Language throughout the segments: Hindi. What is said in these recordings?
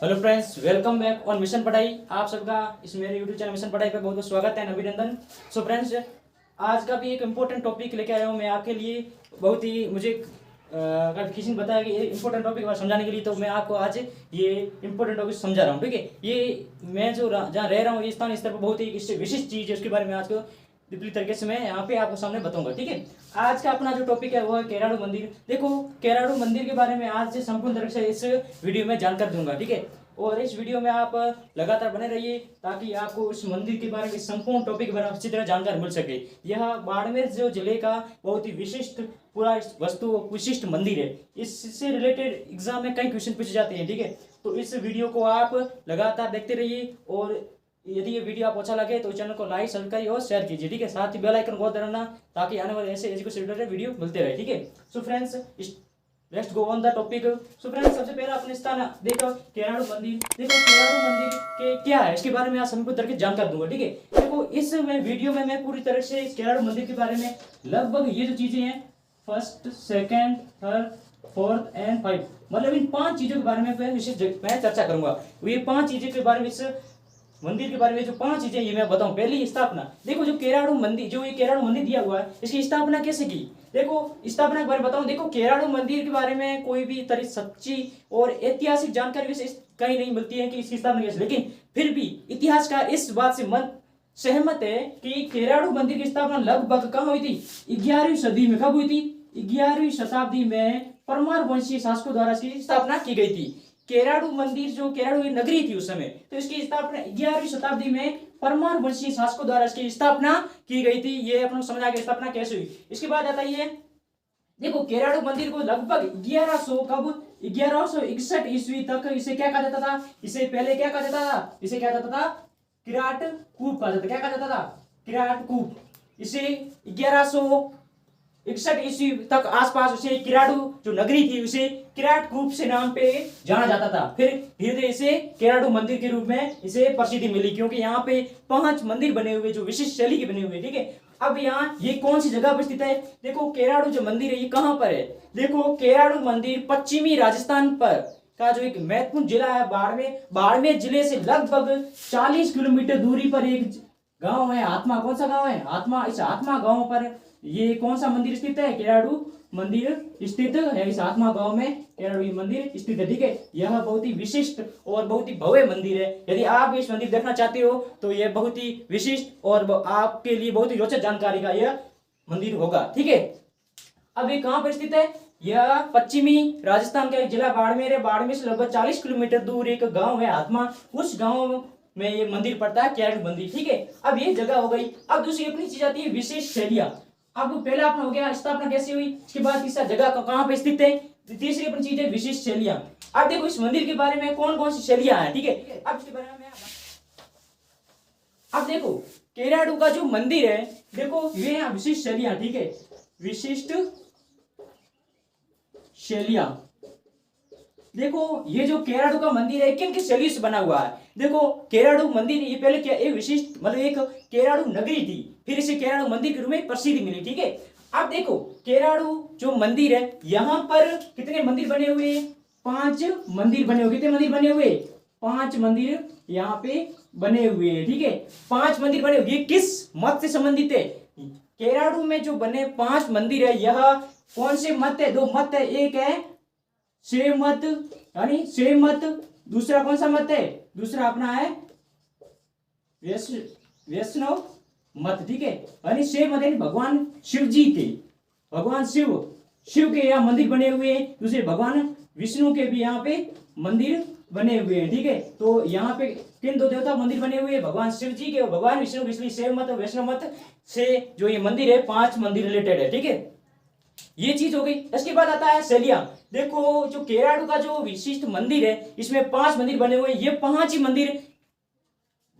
Hello friends, welcome back on mission पढ़ाई। आप सबका इस मेरे यूट्यूब चैनल मिशन पढ़ाई पे बहुत बहुत स्वागत है, अभिनंदन। सो फ्रेंड्स, आज का भी एक इम्पोर्टेंट टॉपिक लेके आया हूँ मैं आपके लिए। बहुत ही मुझे किसी ने बताया कि ये इम्पोर्टेंट टॉपिक समझाने के लिए, तो मैं आपको आज ये इम्पोर्टेंट टॉपिक समझा रहा हूँ। ठीक है, ये मैं जो जहाँ रह रहा हूँ, ये स्थानीय स्तर पर बहुत ही विशिष्ट चीज़ है, उसके बारे में आज को विपरीत तरीके से मैं यहाँ पे आपको सामने बताऊंगा। ठीक है, आज का अपना जो टॉपिक है वो है केराडू मंदिर। देखो, केराडू मंदिर के बारे में आज से संपूर्ण तरह से इस वीडियो में जानकारी दूंगा। ठीक है, और इस वीडियो में आप लगातार बने रहिए ताकि आपको उस मंदिर के बारे में संपूर्ण टॉपिक के बारे में अच्छी तरह जानकारी मिल सके। यह बाड़मेर जो जिले का बहुत ही विशिष्ट पूरा वस्तु विशिष्ट मंदिर है। इससे रिलेटेड एग्जाम में कई क्वेश्चन पूछे जाते हैं। ठीक है, तो इस वीडियो को आप लगातार देखते रहिए, और यदि ये वीडियो आपको अच्छा लगे तो चैनल को लाइक, सब्सक्राइब और शेयर कीजिए। ठीक है, साथ ही बेल आइकन को दबाना ताकि आने वाले ऐसे एजुकेशन रिलेटेड वीडियो मिलते रहे। ठीक है, so friends, let's go on the topic. So friends, सबसे पहले अपने स्थान देखो केराडू मंदिर। देखो, केराडू मंदिर के क्या है, इसके बारे में आज संपूर्ण तरह की जानकारी दूंगा। ठीक है, देखो इस वीडियो में मैं पूरी तरह से केराडू मंदिर के बारे में लगभग ये जो चीजें हैं, first, second, third, fourth and five, मतलब इन 5 चीजों के बारे में मैं चर्चा करूंगा। ये 5 चीजों के बारे में, इस मंदिर के बारे में जो 5 चीजें ये मैं बताऊं। पहली स्थापना, देखो जो केराडू मंदिर, जो ये केराडू मंदिर दिया हुआ है, इसकी स्थापना कैसे की। देखो स्थापना के बारे में बताऊं। देखो, केराडू मंदिर के बारे में कोई भी तरह सच्ची और ऐतिहासिक जानकारी वैसे कहीं नहीं मिलती है कि इसकी स्थापना कैसे, लेकिन फिर भी इतिहासकार इस बात से मन सहमत है कि केराडू मंदिर की स्थापना लगभग कहाँ हुई थी, 11वीं सदी में। कब हुई थी? 11वीं शताब्दी में परमार वंशीय शासकों द्वारा इसकी स्थापना की गई थी। केराडू मंदिर जो केराडू नगरी थी उस समय, तो इसकी स्थापना 11वीं शताब्दी में परमार वंशीय शासकों द्वारा इसकी स्थापना की गई थी। ये अपन समझ आ गया स्थापना कैसे हुई। इसके बाद आता है, देखो केराडू मंदिर को लगभग 1161 ईस्वी तक इसे क्या कहा जाता था, इसे पहले क्या कहा जाता था, इसे क्या कहता था, किराट कूप कहा जाता। क्या कहा जाता था? किराट कूप। इसे 1161 ईस्वी तक आसपास उसे किराडू जो नगरी थी उसे किराट कूप से नाम पे जाना जाता था। फिर धीरे धीरे इसे केराडू मंदिर के रूप में इसे प्रसिद्धि मिली, क्योंकि यहाँ पे 5 मंदिर बने हुए जो विशिष्ट शैली के बने हुए। ठीक है, अब यहाँ ये कौन सी जगह पर स्थित है? देखो केराडू जो मंदिर है ये कहाँ पर है। देखो केराडू मंदिर पश्चिमी राजस्थान पर का जो एक महत्वपूर्ण जिला है बाड़मेर। बाड़मेर जिले से लगभग 40 किलोमीटर दूरी पर एक गांव है आत्मा। कौन सा गांव है? आत्मा। इस आत्मा गांव पर ये कौन सा मंदिर स्थित है? केराडू मंदिर स्थित है। इस आत्मा गांव में केराडू मंदिर स्थित है। ठीक है, यह बहुत ही विशिष्ट और बहुत ही भव्य मंदिर है। यदि आप इस मंदिर देखना चाहते हो तो यह बहुत ही विशिष्ट और आपके लिए बहुत ही रोचक जानकारी का यह मंदिर होगा। ठीक है, अब ये कहां पर स्थित है? यह पश्चिमी राजस्थान का एक जिला बाड़मेर है। बाड़मेर से लगभग 40 किलोमीटर दूर एक गांव है आत्मा, उस गांव में ये मंदिर पड़ता है, केराडू मंदिर। ठीक है, अब ये जगह हो गई। अब दूसरी अपनी चीज आती है विशेष शैलियां। अब पहला अपना हो गया स्थापना कैसे हुई, इसके बाद तीसरा जगह कहां पे स्थित है, तीसरी अपनी चीज है विशिष्ट शैलियां। अब देखो इस मंदिर के बारे में कौन कौन सी शैलियां हैं। ठीक है, अब इसके बारे में अब देखो केराडू का जो मंदिर है, देखो ये विशिष्ट शैलियां। ठीक है, विशिष्ट शैलियां। देखो ये जो केराडू का मंदिर है किन किस शैली से बना हुआ है। देखो केराडू मंदिर ये पहले क्या एक विशिष्ट मतलब एक केराडू नगरी थी, फिर इसे केराडू मंदिर के रूप में प्रसिद्धि मिली। ठीक है, अब देखो केराडू जो मंदिर है यहाँ पर कितने मंदिर बने हुए हैं? 5 मंदिर बने हुए। कितने मंदिर बने हुए? 5 मंदिर यहाँ पे बने हुए हैं। ठीक है, 5 मंदिर बने हुए। ये किस मत से संबंधित है? केराडू में जो बने 5 मंदिर है, यह कौन से मत है? 2 मत है। एक है शैव मत, यानी शैव मत। दूसरा कौन सा मत है? दूसरा अपना है वैष्णव मत। ठीक है, यानी शैव मत यानी भगवान शिव जी के, भगवान शिव के यहाँ मंदिर बने हुए हैं। दूसरे भगवान विष्णु के भी यहाँ पे मंदिर बने हुए हैं। ठीक है, तो यहाँ पे किन 2 देवता मंदिर बने हुए हैं? भगवान शिव जी के और भगवान विष्णु के। इसलिए शैव मत और वैष्णव मत से जो ये मंदिर है 5 मंदिर रिलेटेड है। ठीक है, ये चीज हो गई। इसके बाद आता है शैलियां। देखो जो केराडू का जो विशिष्ट मंदिर है इसमें 5 मंदिर बने हुए। ये 5 ही मंदिर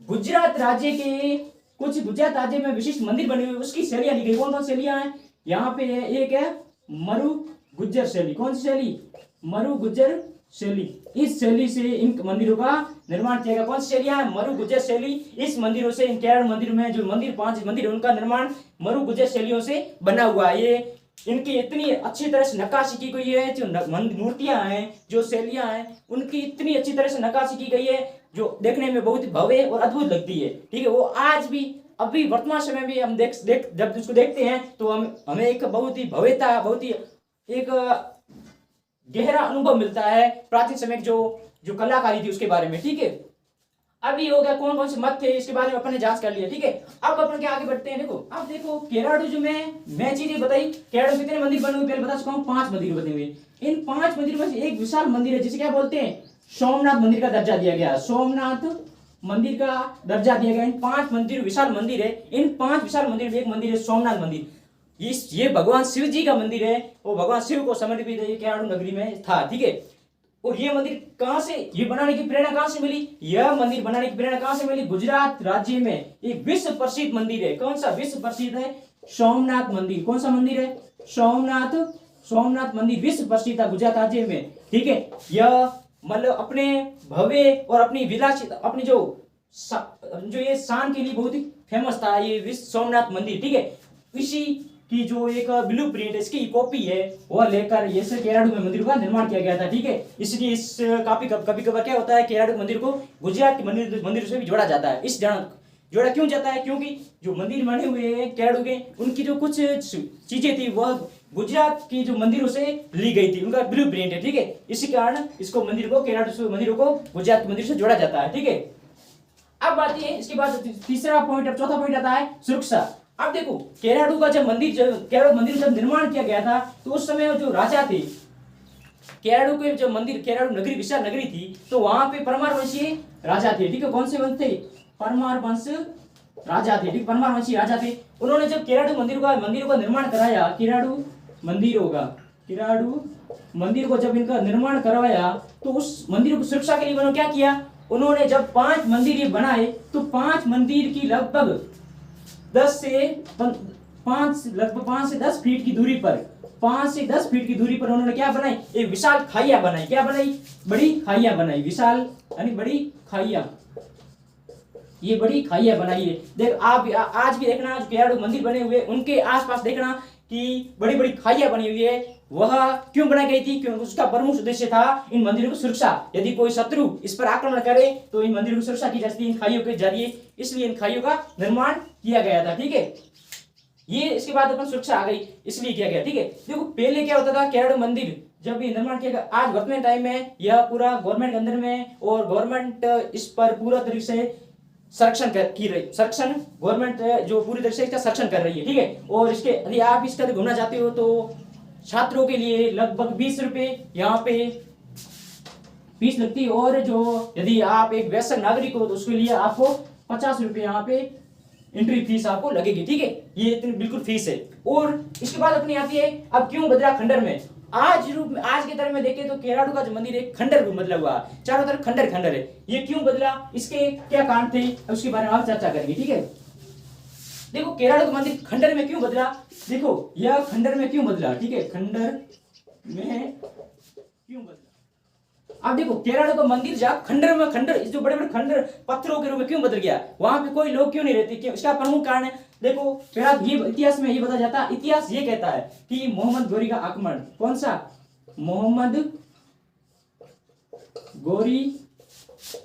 गुजरात राज्य के कुछ गुजरात राज्य में विशिष्ट मंदिर बने हुए, उसकी शैलियां लिखी। कौन कौन शैलियां हैं यहाँ पे है? एक है मरु गुज्जर शैली। कौन सी शैली? मरु गुज्जर शैली। इस शैली से इन मंदिरों का निर्माण किया गया। कौन सी शैलियां है? मरु गुज्जर शैली। इस मंदिरों से, इन केराडू मंदिर में जो मंदिर 5 मंदिर है उनका निर्माण मरु गुज्जर शैलियों से बना हुआ है। ये इनकी इतनी अच्छी तरह से नक्काशी की गई है, जो मूर्तियां हैं, जो शैलियां हैं, उनकी इतनी अच्छी तरह से नक्काशी की गई है जो देखने में बहुत ही भव्य और अद्भुत लगती है। ठीक है, वो आज भी अभी वर्तमान समय में हम जब उसको देखते हैं तो हमें एक बहुत ही भव्यता, बहुत ही एक गहरा अनुभव मिलता है प्राचीन समय की जो जो कलाकारी थी उसके बारे में। ठीक है, अभी हो गया कौन कौन से मत थे इसके बारे में अपन ने जांच कर लिया। ठीक है, अब अपन क्या आगे बढ़ते हैं। देखो अब देखो केराडू जो मैं चीजें बताई, केराडू कितने मंदिर बने हुए पहले बता चुका हूँ, 5 मंदिर बने हुए। इन 5 मंदिर में से एक विशाल मंदिर है जिसे क्या बोलते हैं, सोमनाथ मंदिर का दर्जा दिया गया। सोमनाथ मंदिर का दर्जा दिया गया। इन 5 मंदिर विशाल मंदिर है। इन 5 विशाल मंदिर में एक मंदिर है सोमनाथ मंदिर। ये भगवान शिव जी का मंदिर है, वो भगवान शिव को समर्पित है, केराडू नगरी में था। ठीक है, और ये मंदिर कहां से, ये बनाने की प्रेरणा कहां से मिली, यह मंदिर बनाने की प्रेरणा कहां से मिली, गुजरात राज्य में एक विश्व प्रसिद्ध मंदिर है। कौन सा विश्व प्रसिद्ध है, सोमनाथ मंदिर। कौन सा मंदिर है, सोमनाथ मंदिर विश्व प्रसिद्ध है गुजरात राज्य में। ठीक है, यह मतलब अपने भव्य और अपनी विलासिता, अपनी जो ये शान के लिए बहुत ही फेमस था ये विश्व सोमनाथ मंदिर। ठीक है, इसी की जो एक ब्लू प्रिंट है, इसकी कॉपी है, वह लेकर ये केराडू में मंदिर का निर्माण किया गया था। ठीक है, इसलिए इस कभी कभार क्या होता है, केराडू मंदिर को गुजरात के मंदिर से भी जोड़ा जाता है। इस जोड़ा क्यों जाता है, क्योंकि जो मंदिर बने हुए हैं केराडू के, उनकी जो कुछ चीजें थी वह गुजरात की जो मंदिरों से ली गई थी, उनका ब्लू प्रिंट है। ठीक है, इसी कारण इसको मंदिरों को गुजरात के मंदिर से जोड़ा जाता है। ठीक है, अब आती है इसके बाद तीसरा पॉइंट, अब चौथा पॉइंट आता है सुरक्षा। अब देखो केराडू का केराडू मंदिर जब निर्माण किया गया था तो उस समय जो राजा थे, केराडू के जब मंदिर, केराडू नगरी विशाल नगरी थी, तो वहां पे परमार वंशीय राजा थे। ठीक है, कौन से वंश थे, परमार वंश राजा थे। ठीक, परमार वंशी राजा थे। उन्होंने जब केराडू मंदिरों का निर्माण कराया, केराडू मंदिर को जब इनका निर्माण करवाया तो उस मंदिर को सुरक्षा के लिए उन्होंने क्या किया, उन्होंने जब 5 मंदिर ये बनाए तो 5 मंदिर की लगभग 5 से 10 फीट की दूरी पर, 5 से 10 फीट की दूरी पर उन्होंने क्या बनाई, एक विशाल खाइया बनाई। क्या बनाई, बड़ी खाइया बनाई, विशाल यानी बड़ी खाइया, ये बड़ी खाइया बनाई है। देख आप आज भी देखना जो केराडू मंदिर बने हुए उनके आसपास देखना कि बड़ी बड़ी खाइया बनी हुई है। वह क्यों बनाई गई थी, क्योंकि उसका प्रमुख उद्देश्य था इन मंदिरों की सुरक्षा। यदि कोई शत्रु इस पर आक्रमण करे तो इन मंदिरों की सुरक्षा की जाती है इन खाइयों के जरिए, इसलिए इन खाइयों का निर्माण किया गया था। ठीक है, ये इसके बाद अपन सुरक्षा आ गई इसलिए किया गया। ठीक है, देखो पहले क्या होता था, केराडू मंदिर जब ये निर्माण किया गया, आज वर्तमान टाइम में यह पूरा गवर्नमेंट के अंदर में, और गवर्नमेंट इस पर पूरा तरीके से संरक्षण गवर्नमेंट जो पूरी तरह से इसका संरक्षण कर रही है। ठीक है, और इसके यदि आप इसका घूमना चाहते हो तो छात्रों के लिए लगभग 20 रुपए यहाँ पे फीस लगती है, और जो यदि आप एक वयस्क नागरिक हो तो उसके लिए आपको 50 रुपए यहाँ पे एंट्री फीस आपको लगेगी। ठीक है, ये इतनी बिल्कुल फीस है। और इसके बाद अपनी आती है, अब क्यों बदला खंडर में। आज के तरह में देखें तो केराडू का जो मंदिर है खंडर रूप मतलब हुआ, चारों तरफ खंडर है। ये क्यों बदला, इसके क्या कारण थे, उसके बारे में आप चर्चा करेंगे। ठीक है, देखो केराडू का मंदिर खंडर में क्यों बदला, देखो यह खंडर में क्यों बदला। ठीक है, खंडर में क्यों बदला। अब देखो केराडू का मंदिर जहाँ खंडर जो बड़े बड़े खंडर पत्थरों के रूप में क्यों बदल गया, वहां पे कोई लोग क्यों नहीं रहते, क्यों, इसका प्रमुख कारण है। देखो ये इतिहास में ये बताया जाता है, इतिहास ये कहता है कि मोहम्मद गोरी का आक्रमण, कौन सा, मोहम्मद गोरी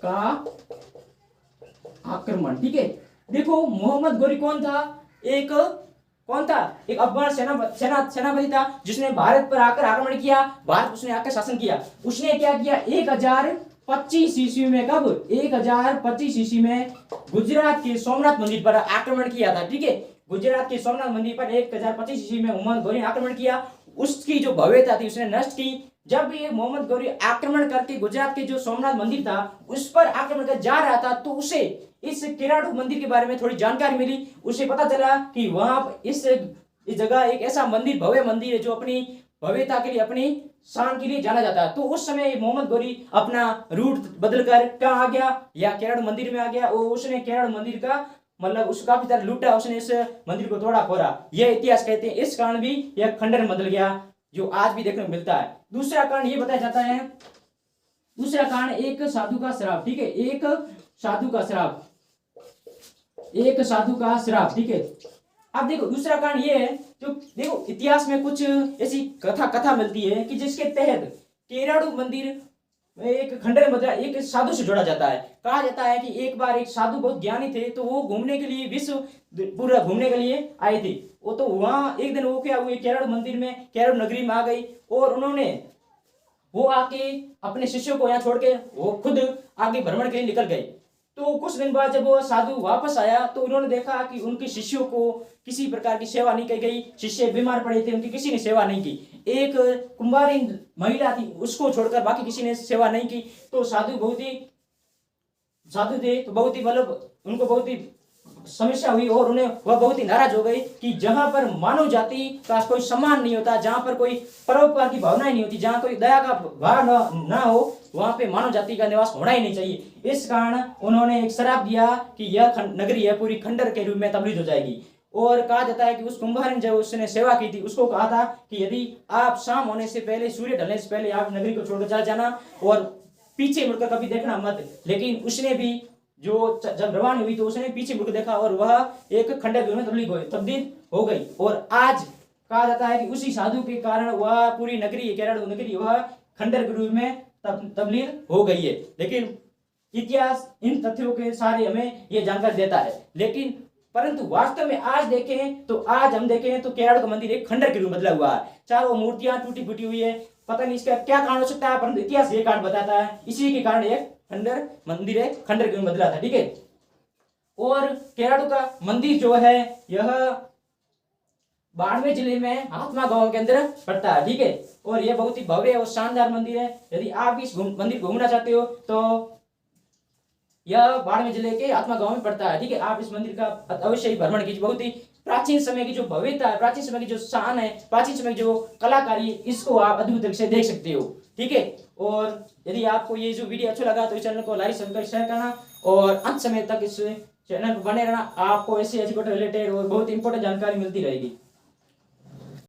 का आक्रमण। ठीक है, देखो मोहम्मद गोरी कौन था, एक अफगान सेनापति था जिसने भारत पर आकर आक्रमण किया, भारत उसने आकर शासन किया। उसने क्या किया, 1025 ईस्वी में, कब 1025 ईस्वी में गुजरात के सोमनाथ मंदिर पर आक्रमण किया था। ठीक है, गुजरात के सोमनाथ मंदिर पर 1025 ईस्वी में मोहम्मद गौरी ने आक्रमण किया, उसकी जो भव्यता थी उसने नष्ट की। जब ये मोहम्मद गौरी आक्रमण करके गुजरात के जो सोमनाथ मंदिर था उस पर आक्रमण कर जा रहा था, तो उसे इस केराडू मंदिर के बारे में थोड़ी जानकारी मिली। उसे पता चला कि वहां इस जगह एक ऐसा मंदिर, भव्य मंदिर है जो अपनी भव्यता के लिए, अपनी शान के लिए जाना जाता है। तो उस समय मोहम्मद गौरी अपना रूट बदलकर कहाँ आ गया, या केराडू मंदिर में आ गया, और उसने केराडू मंदिर का मतलब उसको काफी तरह लूटा, उसने इस मंदिर को तोड़ा फोड़ा, यह इतिहास कहते हैं। इस कारण भी यह खंडर बदल गया जो आज भी देखने को मिलता है। दूसरा कारण ये बताया जाता है, दूसरा कारण एक साधु का श्राप। ठीक है, एक साधु का श्राप, ठीक है, अब देखो दूसरा कारण ये है, जो देखो इतिहास में कुछ ऐसी कथा मिलती है कि जिसके तहत केराड़ू मंदिर एक खंडर मुद्रा एक साधु से जोड़ा जाता है। कहा जाता है कि एक बार एक साधु बहुत ज्ञानी थे, तो वो घूमने के लिए विश्व पूरा घूमने के लिए आए थे। वो तो वहां एक दिन वो क्या हुए, केरल मंदिर में, केरल नगरी में आ गई, और उन्होंने वो आके अपने शिष्यों को यहाँ छोड़ के वो खुद आगे भ्रमण के लिए निकल गए। तो कुछ दिन बाद जब वो साधु वापस आया तो उन्होंने देखा कि उनके शिष्यों को किसी प्रकार की सेवा नहीं की गई। शिष्य बीमार पड़े थे, उनकी किसी ने सेवा नहीं की। एक कुंवारी महिला थी, उसको छोड़कर बाकी किसी ने सेवा नहीं की। तो साधु थे, तो बहुत ही मतलब उनको बहुत ही समस्या हुई, और उन्हें वह बहुत ही नाराज हो गई कि जहां पर मानव जाति का कोई सम्मान नहीं होता, जहां पर कोई परोपकार की भावना नहीं होती, जहां कोई दया का भाव ना हो, वहां पे मानव जाति का निवास होना ही नहीं चाहिए। इस कारण उन्होंने एक श्राप दिया कि यह नगरी है पूरी खंडर के रूप में तब्दील हो जाएगी। और कहा जाता है कि उस कुंभार ने जब उसने सेवा की थी, उसको कहा था कि यदि आप शाम होने से पहले, सूर्य ढलने से पहले आप नगरी को छोड़कर चला जाना और पीछे मुड़कर कभी देखना मत। लेकिन उसने भी जो जब रवाना हुई तो उसने पीछे मुड़कर देखा और वह एक खंडर में तब्दील हो गई। और आज कहा जाता है कि उसी साधु के कारण वह पूरी नगरी, केरल नगरी, वह खंडर के रूप में तब्दील हो गई है। लेकिन इतिहास इन तथ्यों के सारे हमें ये जानकारी देता है। लेकिन परंतु वास्तव में आज हम देखें तो केरल का मंदिर एक खंडर के रूप में बदला हुआ है। चारों मूर्तियां टूटी फूटी हुई है, पता नहीं इसका क्या कारण हो सकता है, परंतु इतिहास ये कारण बताता है इसी के कारण एक खंडर मंदिर है, खंडर के रूप में बदला था। ठीक है। और केरल का मंदिर जो है यह बाड़मेर जिले में हाथमा गांव के अंदर पड़ता है। ठीक है। और यह बहुत ही भव्य और शानदार मंदिर है। यदि आप इस मंदिर घूमना चाहते हो तो यह बाड़मेर जिले के हाथमा गांव में पड़ता है। ठीक है। आप इस मंदिर का अवश्य ही भ्रमण कीजिए। बहुत ही प्राचीन समय की जो भव्यता है, प्राचीन समय की जो शान है, प्राचीन समय की जो कलाकारी, इसको आप अद्भुत रूप से देख सकते हो। ठीक है। और यदि आपको ये जो वीडियो अच्छा लगा तो इस चैनल को लाइक सब्सक्राइब शेयर करना और अंत समय तक इस चैनल पर बने रहना। आपको ऐसी एजुकेशन रिलेटेड और बहुत इंपॉर्टेंट जानकारी मिलती रहेगी।